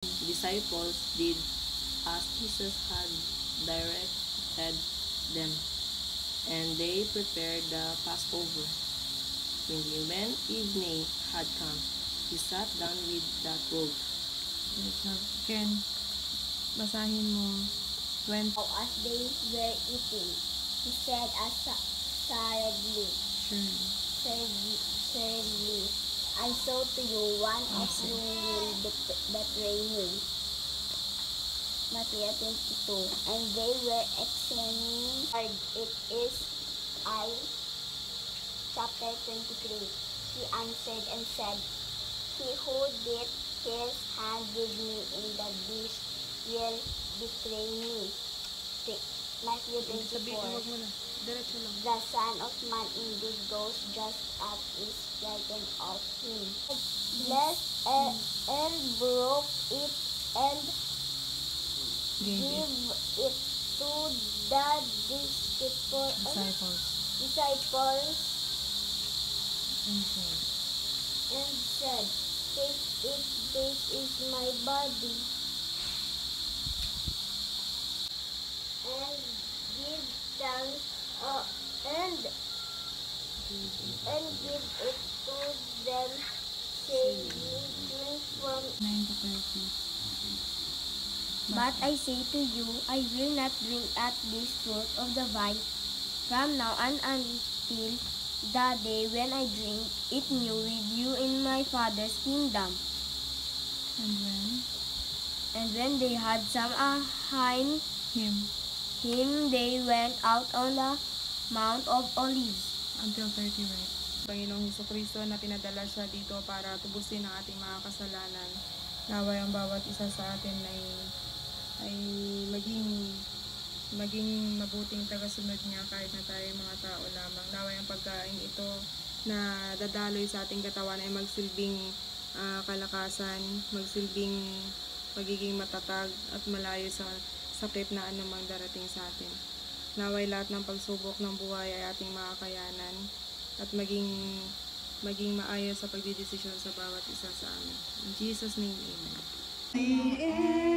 disciples did as Jesus had directed them, and they prepared the Passover. When evening had come, he sat down with the 12. Ken, basahin mo. 20. As they were eating, he said assuredly, I say to you, one of you will betray me. Matthew 22. And they were exclaiming, Lord, it is I. Chapter 23. He answered and said, He who dipped his hand with me in the dish will betray me. Matthew 24. The Son of Man indeed goes just as is written of him. Blessed and broke it and give it to the disciples and said, Take it, this is my body. And give thanks and give it to them, saying, Drink from 9 to 30. But I say to you, I will not drink at this fruit of the vine from now on until the day when I drink it new with you in my Father's kingdom. And when they had some him, they went out on the Mount of Olives. Until 30, right? Panginoong Hesukristo na pinadala siya dito para tubusin ang ating mga kasalanan. Naway ang bawat isa sa atin ay maging mabuting tagasunod niya kahit na tayo mga tao lamang. Naway ang pagkain ito na dadaloy sa ating katawan ay magsilbing kalakasan, magsilbing pagiging matatag at malayo sa sakit na anumang darating sa atin. Naway lahat ng pagsubok ng buhay ay ating makakayanan at maging maayos sa pagdidesisyon sa bawat isa sa amin. In Jesus' name, Amen.